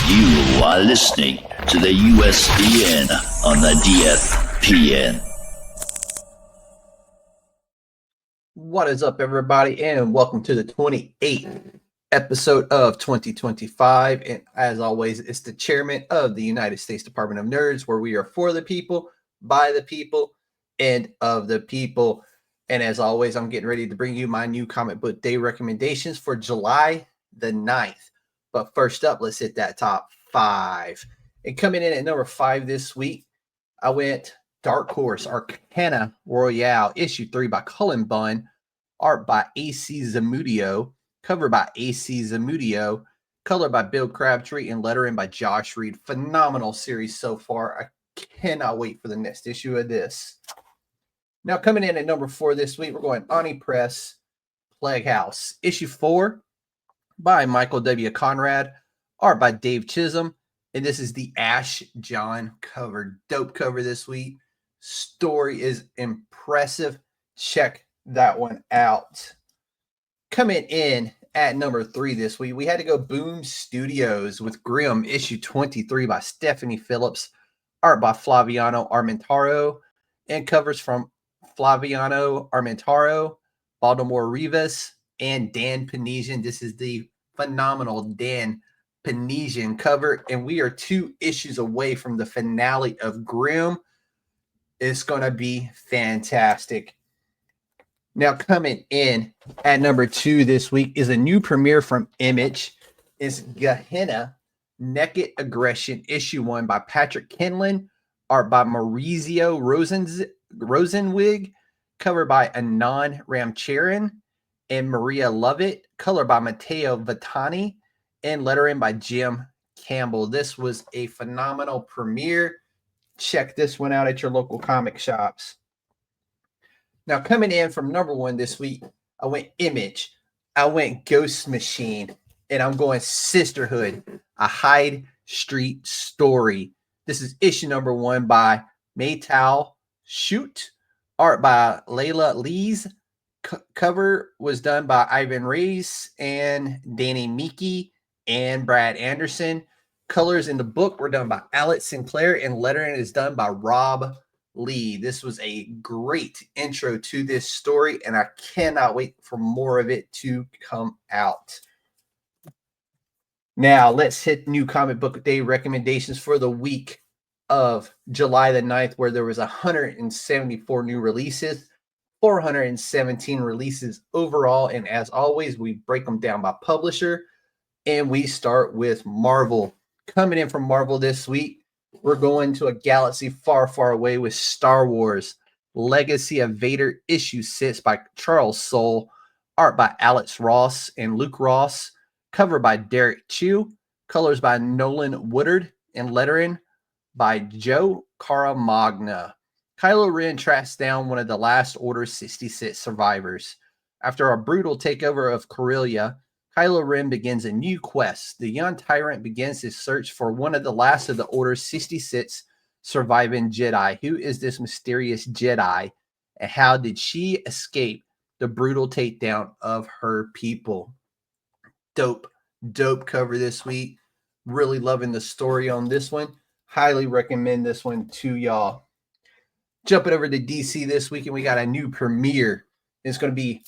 You are listening to the USDN on the DFPN. What is up, everybody, and welcome to the 28th episode of 2025. And as always, it's the chairman of the United States Department of Nerds, where we are for the people, by the people, and of the people. And as always, I'm getting ready to bring you my new comic book day recommendations for July the 9th. But first up, let's hit that top 5. And coming in at number 5 this week, I went Dark Horse Arcana Royale, issue 3 by Cullen Bunn, art by AC Zamudio, cover by AC Zamudio, color by Bill Crabtree, and lettering by Josh Reed. Phenomenal series so far. I cannot wait for the next issue of this. Now, coming in at number 4 this week, we're going Oni Press, Plague House, issue 4 by Michael W. Conrad, art by Dave Chisholm, and this is the Ash John cover. Dope cover this week. Story is impressive. Check that one out. Coming in at number 3 this week, we had to go Boom Studios with Grimm, issue 23 by Stephanie Phillips, art by Flaviano Armentaro, and covers from Flaviano Armentaro, Baldemar Rivas, and Dan Panosian. This is the phenomenal Dan Panosian cover, and we are 2 issues away from the finale of Grimm. It's going to be fantastic. Now, coming in at number 2 this week is a new premiere from Image. It's Gehenna, Naked Aggression, issue 1 by Patrick Kenlin, art by Maurizio Rosenwig, cover by Anand Ramcharan and Maria Lovett, color by Matteo Vittani, and lettering by Jim Campbell. This was a phenomenal premiere. Check this one out at your local comic shops. Now, coming in from number 1 this week, I went Image. I went Ghost Machine, and I'm going Sisterhood, a Hyde Street story. This is issue number 1 by Maytal Shoot, art by Layla Lees. Cover was done by Ivan Reis and Danny Meeke and Brad Anderson. Colors in the book were done by Alex Sinclair, and lettering is done by Rob Lee. This was a great intro to this story, and I cannot wait for more of it to come out. Now, let's hit new comic book day recommendations for the week of July the 9th, where there was 174 new releases, 417 releases overall, and as always, we break them down by publisher, and we start with Marvel. Coming in from Marvel this week, we're going to a galaxy far, far away with Star Wars Legacy of Vader, issue 6 by Charles Soule, art by Alex Ross and Luke Ross, cover by Derek Chu, colors by Nolan Woodard, and lettering by Joe Caramagna. Kylo Ren tracks down one of the last Order 66 survivors. After a brutal takeover of Corellia, Kylo Ren begins a new quest. The young tyrant begins his search for one of the last of the Order 66 surviving Jedi. Who is this mysterious Jedi, and how did she escape the brutal takedown of her people? Dope cover this week. Really loving the story on this one. Highly recommend this one to y'all. Jumping over to DC this week, and we got a new premiere. It's going to be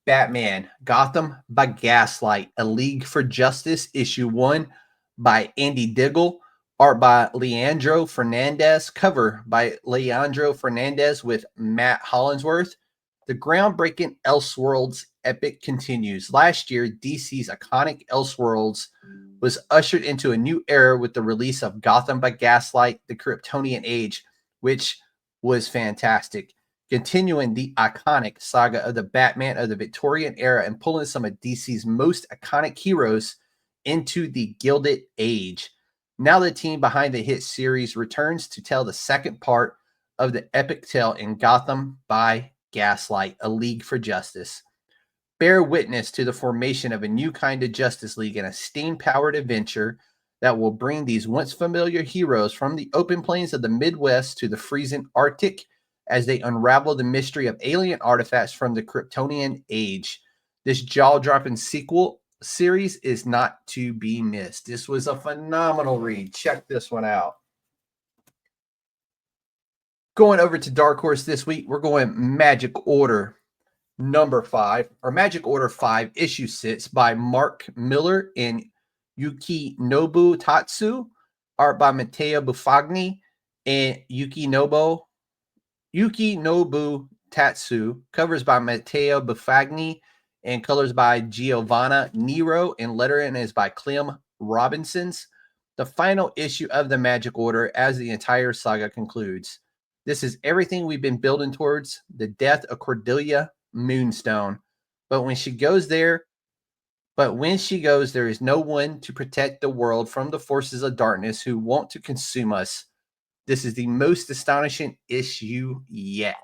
Batman Gotham by Gaslight, A League for Justice, issue 1 by Andy Diggle, art by Leandro Fernandez, cover by Leandro Fernandez with Matt Hollingsworth. The groundbreaking Elseworlds epic continues. Last year, DC's iconic Elseworlds was ushered into a new era with the release of Gotham by Gaslight, The Kryptonian Age, which was fantastic, continuing the iconic saga of the Batman of the Victorian era and pulling some of DC's most iconic heroes into the Gilded Age. Now the team behind the hit series returns to tell the second part of the epic tale in Gotham by Gaslight, A League for Justice. Bear witness to the formation of a new kind of Justice League, and a steam-powered adventure that will bring these once familiar heroes from the open plains of the Midwest to the freezing Arctic as they unravel the mystery of alien artifacts from the Kryptonian Age. This jaw-dropping sequel series is not to be missed. This was a phenomenal read. Check this one out. Going over to Dark Horse this week, we're going Magic Order number 5, or Magic Order 5, issue 6 by Mark Miller and Yukinobu Tatsu, art by Matteo Buffagni and Yukinobu Tatsu, covers by Matteo Buffagni and colors by Giovanna Nero, and lettering is by Clem Robinsons. The final issue of the Magic Order as the entire saga concludes. This is everything we've been building towards, the death of Cordelia Moonstone. But when she goes, there is no one to protect the world from the forces of darkness who want to consume us. This is the most astonishing issue yet.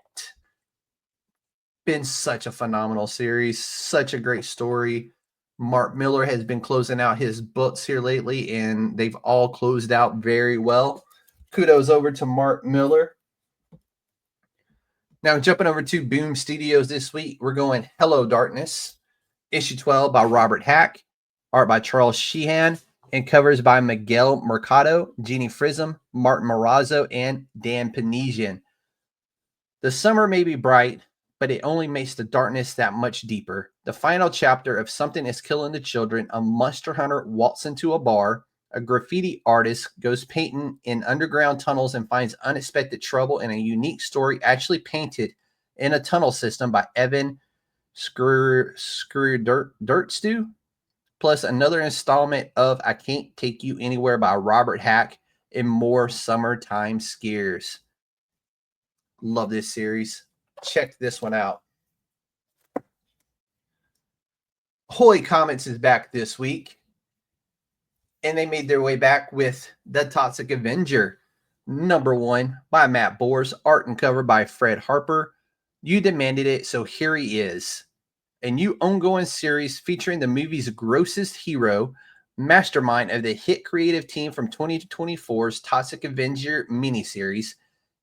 Been such a phenomenal series, such a great story. Mark Miller has been closing out his books here lately, and they've all closed out very well. Kudos over to Mark Miller. Now, jumping over to Boom Studios this week, we're going Hello Darkness, issue 12 by Robert Hack, art by Charles Sheehan, and covers by Miguel Mercado, Jeannie Frism, Martin Morazzo, and Dan Panosian. The summer may be bright, but it only makes the darkness that much deeper. The final chapter of Something is Killing the Children, a monster hunter walks into a bar, a graffiti artist goes painting in underground tunnels and finds unexpected trouble in a unique story actually painted in a tunnel system by Evan Dirtstew, plus another installment of I Can't Take You Anywhere by Robert Hack, and more summertime scares. Love this series. Check this one out. Ahoy Comics is back this week, and they made their way back with The Toxic Avenger, number 1 by Matt Bors, art and cover by Fred Harper. You demanded it, so here he is. A new ongoing series featuring the movie's grossest hero, mastermind of the hit creative team from 2024's Toxic Avenger miniseries.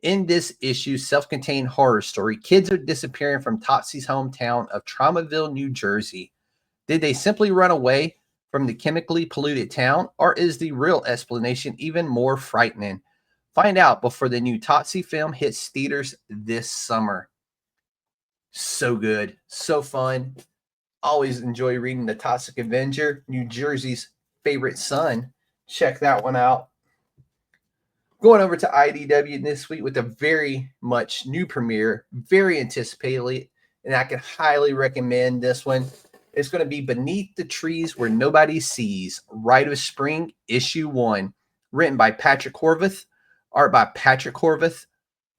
In this issue, self-contained horror story, kids are disappearing from Topsy's hometown of Traumaville, New Jersey. Did they simply run away from the chemically polluted town, or is the real explanation even more frightening? Find out before the new Totsy film hits theaters this summer. So good, so fun. Always enjoy reading The Toxic Avenger, New Jersey's favorite son. Check that one out. Going over to IDW this week with a very much new premiere, very anticipated, and I can highly recommend this one. It's going to be Beneath the Trees Where Nobody Sees, Rite of Spring, issue 1, written by Patrick Horvath, art by Patrick Horvath,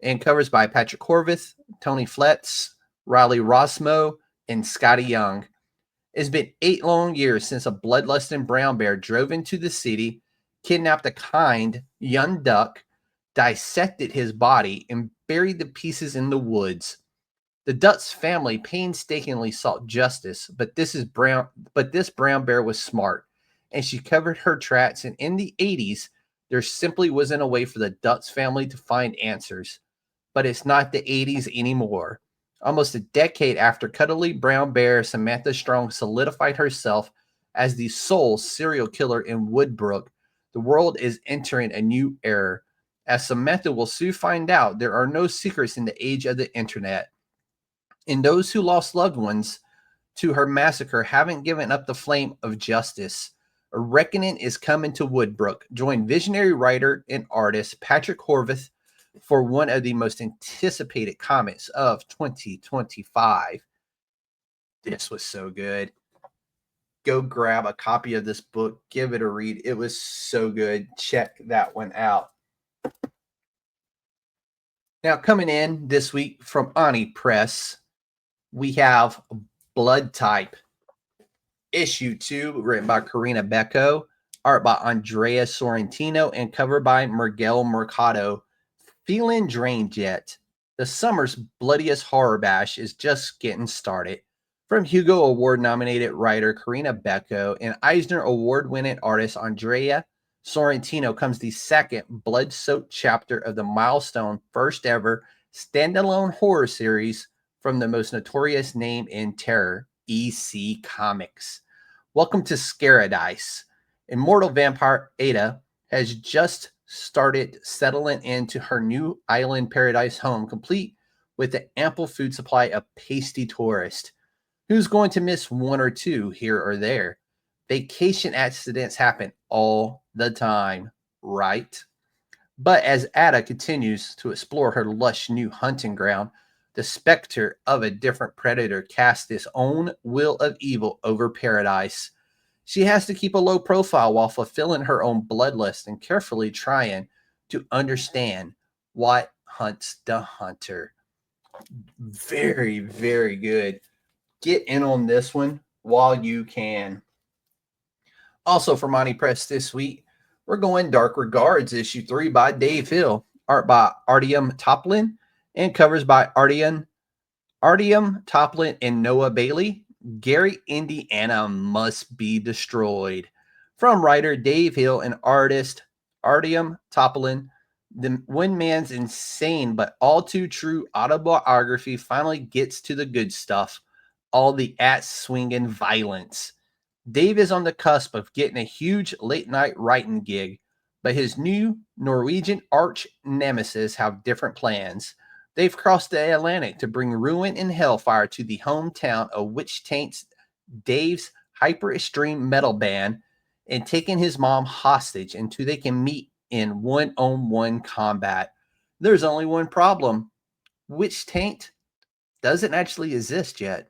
and covers by Patrick Horvath, Tony Fletz, Riley Rossmo, and Scotty Young. It's been 8 long years since a bloodlusting brown bear drove into the city, kidnapped a kind young duck, dissected his body, and buried the pieces in the woods. The duck's family painstakingly sought justice, but this brown bear was smart, and she covered her tracks. And in the 80s, there simply wasn't a way for the duck's family to find answers. But it's not the 80s anymore. Almost a decade after cuddly brown bear Samantha Strong solidified herself as the sole serial killer in Woodbrook, the world is entering a new era. As Samantha will soon find out, there are no secrets in the age of the internet. And those who lost loved ones to her massacre haven't given up the flame of justice. A reckoning is coming to Woodbrook. Join visionary writer and artist Patrick Horvath for one of the most anticipated comics of 2025. This was so good. Go grab a copy of this book. Give it a read. It was so good. Check that one out. Now, coming in this week from Oni Press, we have Blood Type, issue 2, written by Karina Becco, art by Andrea Sorrentino, and cover by Miguel Mercado. Feeling drained yet? The summer's bloodiest horror bash is just getting started. From Hugo Award-nominated writer Karina Becco and Eisner Award-winning artist Andrea Sorrentino comes the second blood-soaked chapter of the milestone first-ever standalone horror series from the most notorious name in terror, EC Comics. Welcome to Scaradise. Immortal vampire Ada has just started settling into her new island paradise home, complete with an ample food supply of pasty tourists. Who's going to miss one or two here or there? Vacation accidents happen all the time, right? But as Ada continues to explore her lush new hunting ground, the specter of a different predator casts its own will of evil over paradise. She has to keep a low profile while fulfilling her own bloodlust and carefully trying to understand what hunts the hunter. Very, very good. Get in on this one while you can. Also from Oni Press this week, we're going Dark Regards, issue 3 by Dave Hill, art by Artyom Toplin, and covers by Artyom Toplin and Noah Bailey. Gary, Indiana must be destroyed. From writer Dave Hill and artist Artyom Toplin, the One Man's insane but all too true autobiography finally gets to the good stuff, all the ass-swinging violence. Dave is on the cusp of getting a huge late-night writing gig, but his new Norwegian arch nemesis have different plans. They've crossed the Atlantic to bring ruin and hellfire to the hometown of Witch Taint's Dave's hyper-extreme metal band and taking his mom hostage until they can meet in one-on-one combat. There's only one problem. Witch Taint doesn't actually exist yet.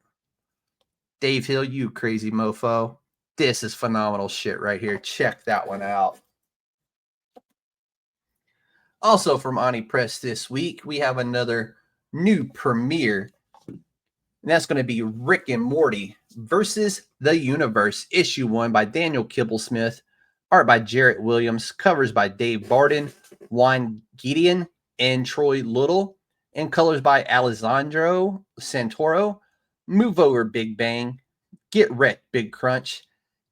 Dave Hill, you crazy mofo. This is phenomenal shit right here. Check that one out. Also from Oni Press this week, we have another new premiere. And that's going to be Rick and Morty versus the Universe, issue 1 by Daniel Kibblesmith, art by Jarrett Williams, covers by Dave Barden, Juan Gideon, and Troy Little, and colors by Alessandro Santoro. Move over, Big Bang. Get wrecked, Big Crunch.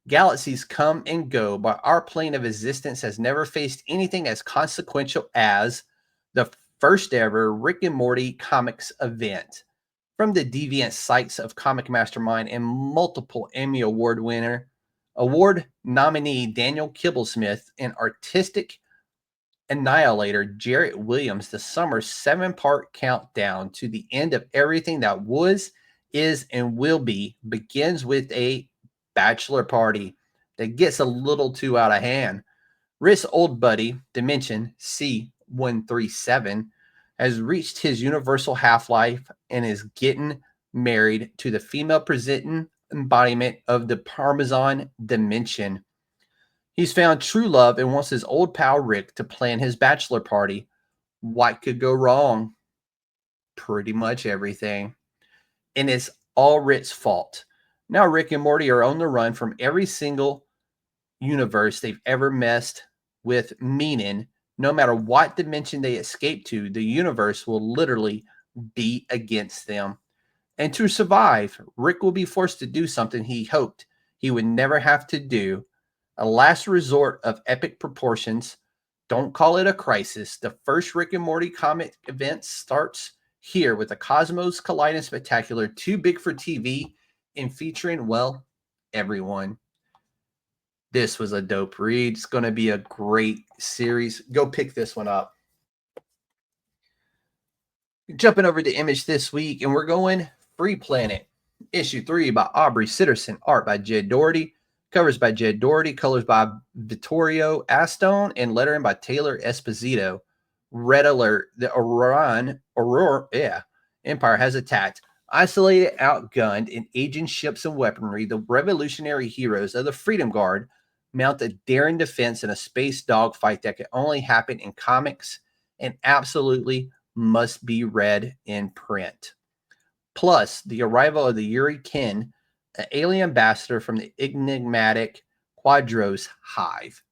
Galaxies come and go, but our plane of existence has never faced anything as consequential as the first ever Rick and Morty comics event. From the deviant sites of Comic Mastermind and multiple Emmy Award nominee Daniel Kibblesmith and artistic annihilator Jarrett Williams, the summer 7-part countdown to the end of everything that was, is, and will be begins with a bachelor party that gets a little too out of hand. Rick's old buddy, Dimension C137, has reached his universal half-life and is getting married to the female presenting embodiment of the Parmesan Dimension. He's found true love and wants his old pal Rick to plan his bachelor party. What could go wrong? Pretty much everything. And it's all Rick's fault. Now Rick and Morty are on the run from every single universe they've ever messed with, meaning no matter what dimension they escape to, the universe will literally be against them. And to survive, Rick will be forced to do something he hoped he would never have to do. A last resort of epic proportions. Don't call it a crisis. The first Rick and Morty comic event starts here with a Cosmos Colliding Spectacular, too big for TV, and featuring, well, everyone. This was a dope read. It's going to be a great series. Go pick this one up. Jumping over to Image this week, and we're going Free Planet, issue 3 by Aubrey Sitterson, art by Jed Doherty, covers by Jed Doherty, colors by Vittorio Astone, and lettering by Taylor Esposito. Red alert, the Aurora Empire has attacked. Isolated, outgunned, and aging ships and weaponry, the revolutionary heroes of the Freedom Guard mount a daring defense in a space dogfight that can only happen in comics and absolutely must be read in print. Plus, the arrival of the Yuri Kin, an alien ambassador from the enigmatic Quadros Hive.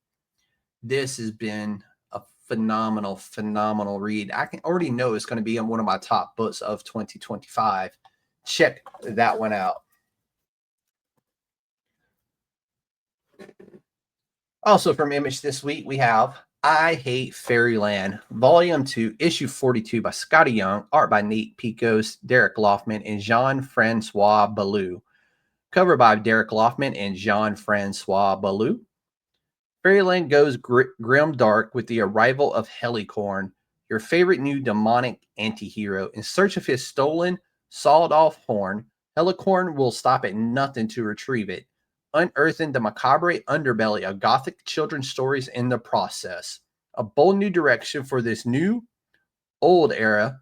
This has been a phenomenal, phenomenal read. I can already know it's going to be in one of my top books of 2025. Check that one out. Also from Image this week, we have I Hate Fairyland, Volume 2, Issue 42 by Scotty Young, art by Nate Picos, Derek Loffman, and Jean-Francois Ballou. Cover by Derek Loffman and Jean-Francois Ballou. Fairyland goes grim dark with the arrival of Helicorn, your favorite new demonic anti-hero. In search of his stolen, sawed-off horn, Helicorn will stop at nothing to retrieve it, unearthing the macabre underbelly of gothic children's stories in the process. A bold new direction for this new, old era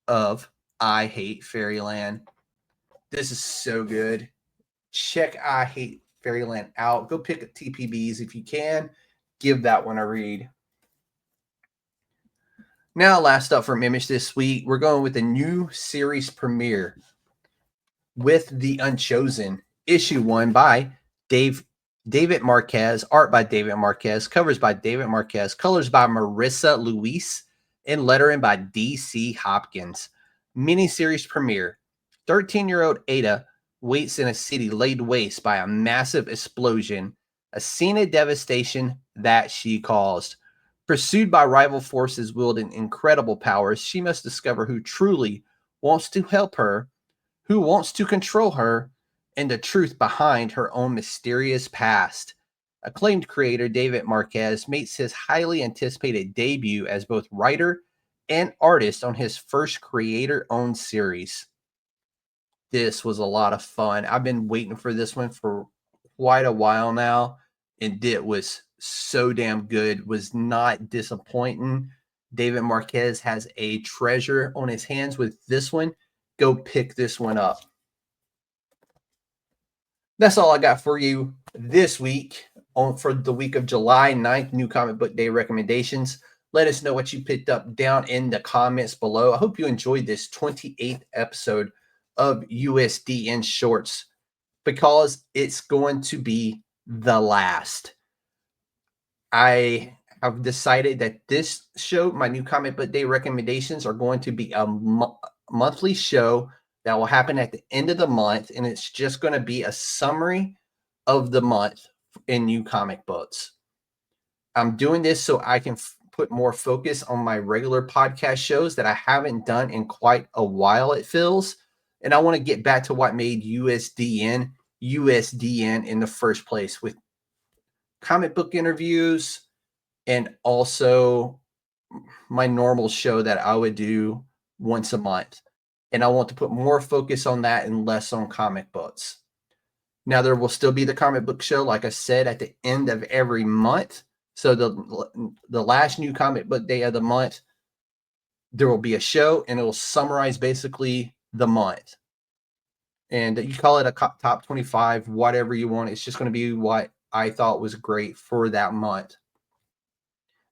of I Hate Fairyland. This is so good. Check I Hate Fairyland out. Go pick up TPBs if you can. Give that one a read. Now, last up from Image this week, we're going with a new series premiere with The Unchosen, issue 1 by David Marquez, art by David Marquez, covers by David Marquez, colors by Marissa Luis, and lettering by D.C. Hopkins. Miniseries premiere. 13-year-old Ada waits in a city laid waste by a massive explosion, a scene of devastation that she caused. Pursued by rival forces wielding incredible powers, she must discover who truly wants to help her, who wants to control her, and the truth behind her own mysterious past. Acclaimed creator David Marquez makes his highly anticipated debut as both writer and artist on his first creator-owned series. This was a lot of fun. I've been waiting for this one for quite a while now, and it was so damn good. Was not disappointing. David Marquez has a treasure on his hands with this one. Go pick this one up. That's all I got for you this week for the week of July 9th, New Comic Book Day recommendations. Let us know what you picked up down in the comments below. I hope you enjoyed this 28th episode of USDN Shorts, because it's going to be the last. I have decided that this show, my New Comic Book Day recommendations, are going to be a monthly show that will happen at the end of the month, and it's just going to be a summary of the month in new comic books. I'm doing this so I can put more focus on my regular podcast shows that I haven't done in quite a while, it feels. And I want to get back to what made USDN in the first place, with comic book interviews and also my normal show that I would do once a month. And I want to put more focus on that and less on comic books. Now, there will still be the comic book show, like I said, at the end of every month. So the last New Comic Book Day of the month, there will be a show, and it will summarize basically the month. And you call it a top 25, whatever you want. It's just going to be what I thought was great for that month.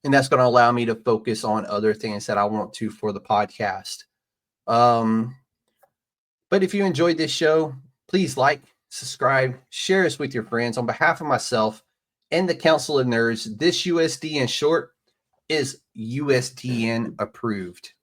And that's going to allow me to focus on other things that I want to for the podcast. But if you enjoyed this show, please like, subscribe, share us with your friends. On behalf of myself and the Council of Nerds, this USDN short is USDN approved.